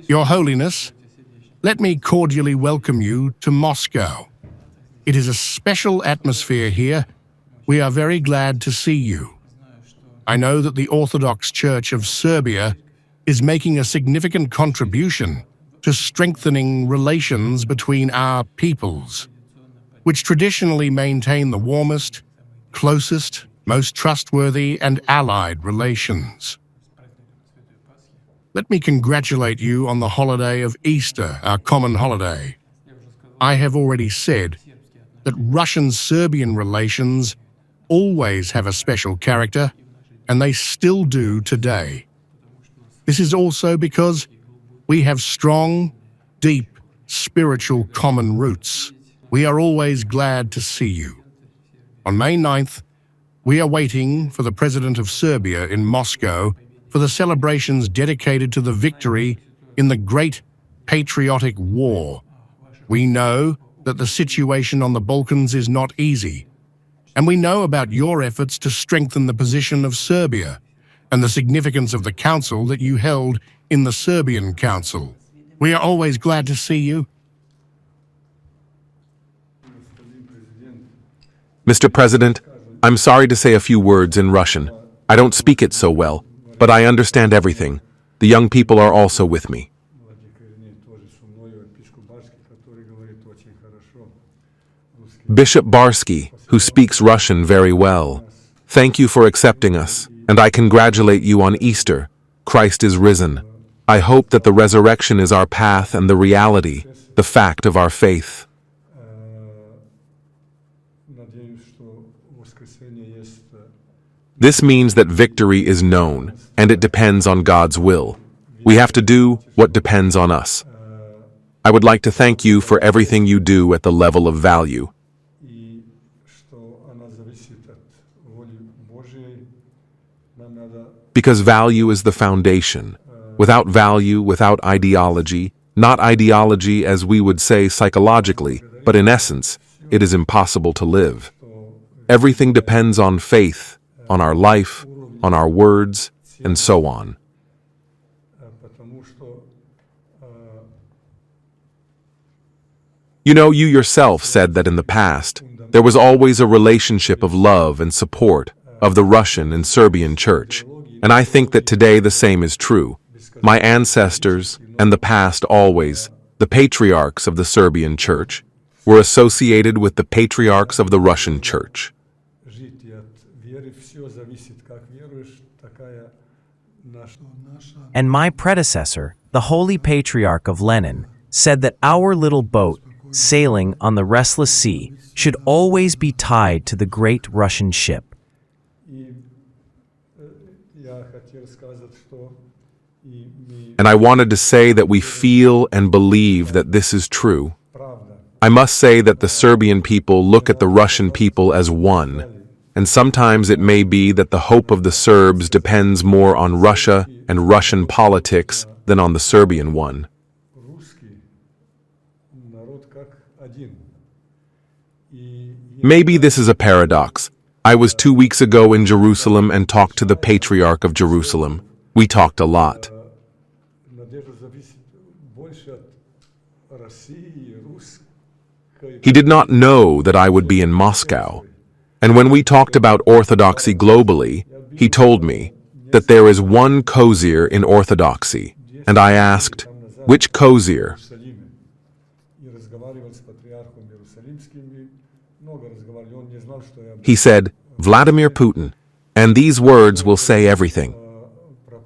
Your Holiness, let me cordially welcome you to Moscow. It is a special atmosphere here. We are very glad to see you. I know that the Orthodox Church of Serbia is making a significant contribution to strengthening relations between our peoples, which traditionally maintain the warmest, closest, most trustworthy and allied relations. Let me congratulate you on the holiday of Easter, our common holiday. I have already said that Russian-Serbian relations always have a special character, and they still do today. This is also because we have strong, deep, spiritual common roots. We are always glad to see you. On May 9th, we are waiting for the President of Serbia in Moscow for the celebrations dedicated to the victory in the Great Patriotic War. We know that the situation on the Balkans is not easy, and we know about your efforts to strengthen the position of Serbia and the significance of the council that you held in the Serbian Council. We are always glad to see you. Mr. President, I'm sorry to say a few words in Russian. I don't speak it so well, but I understand everything. The young people are also with me. Bishop Barsky, who speaks Russian very well, thank you for accepting us, and I congratulate you on Easter. Christ is risen. I hope that the resurrection is our path and the reality, the fact of our faith. This means that victory is known, and it depends on God's will. We have to do what depends on us. I would like to thank you for everything you do at the level of value. Because value is the foundation. Without value, without ideology, not ideology as we would say psychologically, but in essence, it is impossible to live. Everything depends on faith, on our life, on our words, and so on. You know, you yourself said that in the past, there was always a relationship of love and support of the Russian and Serbian church, and I think that today the same is true. My ancestors, and the past always, the patriarchs of the Serbian church, were associated with the patriarchs of the Russian church. And my predecessor, the Holy Patriarch of Lenin, said that our little boat, sailing on the restless sea, should always be tied to the great Russian ship. And I wanted to say that we feel and believe that this is true. I must say that the Serbian people look at the Russian people as one, and sometimes it may be that the hope of the Serbs depends more on Russia and Russian politics than on the Serbian one. Maybe this is a paradox. I was 2 weeks ago in Jerusalem and talked to the Patriarch of Jerusalem. We talked a lot. He did not know that I would be in Moscow. And when we talked about Orthodoxy globally, he told me that there is one Kozir in Orthodoxy. And I asked, which Kozir? He said, Vladimir Putin. And these words will say everything.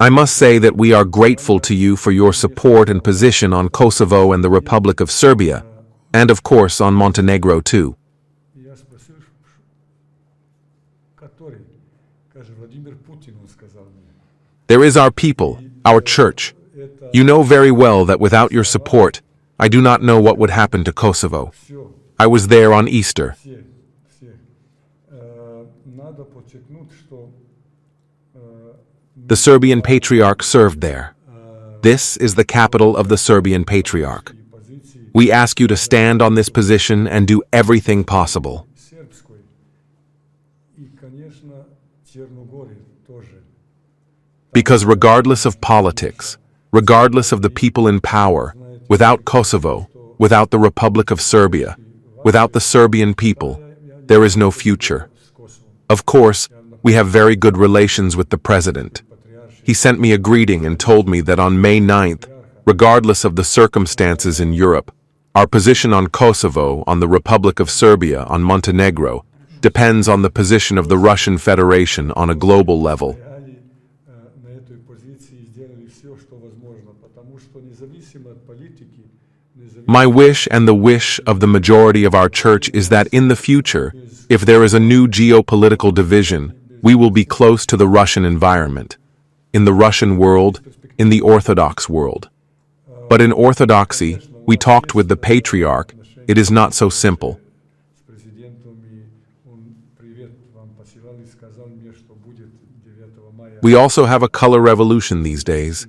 I must say that we are grateful to you for your support and position on Kosovo and the Republic of Serbia, and of course on Montenegro too. There is our people, our church. You know very well that without your support, I do not know what would happen to Kosovo. I was there on Easter. The Serbian Patriarch served there. This is the capital of the Serbian Patriarch. We ask you to stand on this position and do everything possible. Because regardless of politics, regardless of the people in power, without Kosovo, without the Republic of Serbia, without the Serbian people, there is no future. Of course, we have very good relations with the president. He sent me a greeting and told me that on May 9th, regardless of the circumstances in Europe, our position on Kosovo, on the Republic of Serbia, on Montenegro, depends on the position of the Russian Federation on a global level. My wish and the wish of the majority of our church is that in the future, if there is a new geopolitical division, we will be close to the Russian environment, in the Russian world, in the Orthodox world. But in Orthodoxy, we talked with the Patriarch, it is not so simple. We also have a color revolution these days.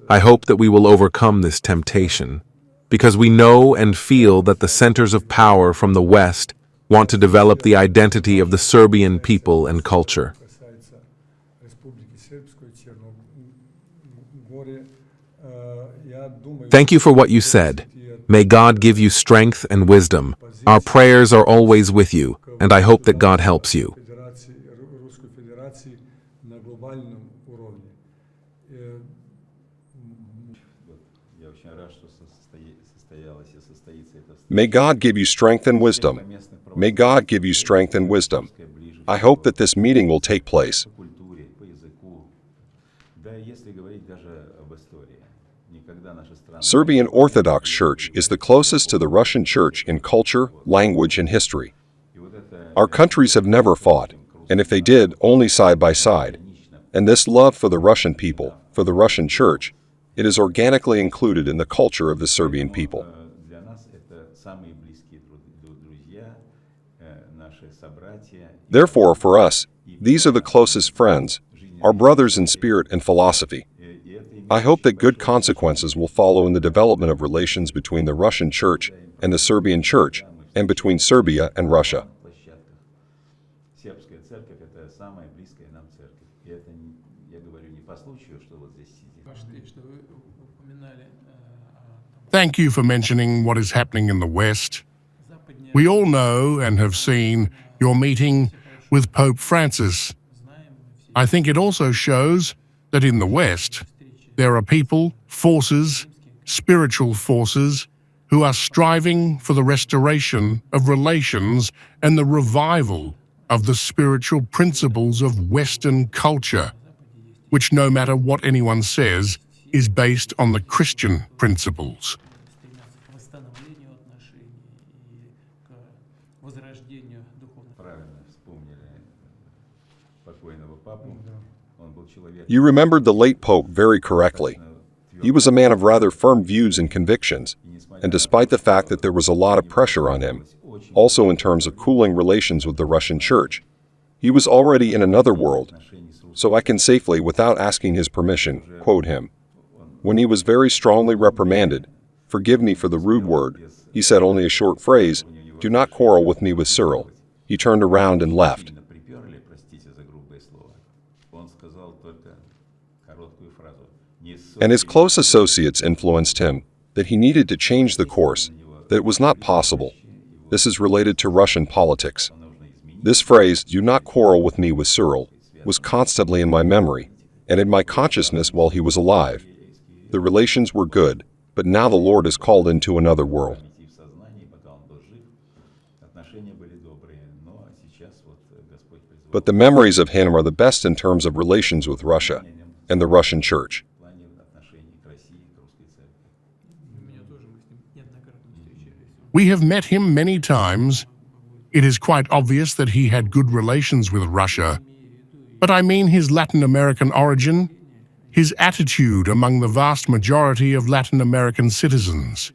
I hope that we will overcome this temptation, because we know and feel that the centers of power from the West want to develop the identity of the Serbian people and culture. Thank you for what you said. May God give you strength and wisdom. Our prayers are always with you, and I hope that God helps you. May God give you strength and wisdom. May God give you strength and wisdom. I hope that this meeting will take place. Serbian Orthodox Church is the closest to the Russian Church in culture, language, and history. Our countries have never fought, and if they did, only side by side. And this love for the Russian people, for the Russian Church, it is organically included in the culture of the Serbian people. Therefore, for us, these are the closest friends, our brothers in spirit and philosophy. I hope that good consequences will follow in the development of relations between the Russian Church and the Serbian Church, and between Serbia and Russia. Thank you for mentioning what is happening in the West. We all know and have seen your meeting with Pope Francis. I think it also shows that in the West, there are people, forces, spiritual forces, who are striving for the restoration of relations and the revival of the spiritual principles of Western culture, which, no matter what anyone says, is based on the Christian principles. You remembered the late Pope very correctly. He was a man of rather firm views and convictions, and despite the fact that there was a lot of pressure on him, also in terms of cooling relations with the Russian Church, he was already in another world, so I can safely, without asking his permission, quote him. When he was very strongly reprimanded, "Forgive me for the rude word," he said only a short phrase, "Do not quarrel with me with Cyril." He turned around and left. And his close associates influenced him, that he needed to change the course, that it was not possible. This is related to Russian politics. This phrase, "Do not quarrel with me with Cyril," was constantly in my memory, and in my consciousness while he was alive. The relations were good, but now the Lord is called into another world. But the memories of him are the best in terms of relations with Russia and the Russian Church. We have met him many times. It is quite obvious that he had good relations with Russia. But I mean his Latin American origin, his attitude among the vast majority of Latin American citizens.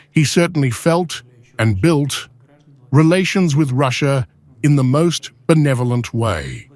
He certainly felt and built relations with Russia in the most benevolent way.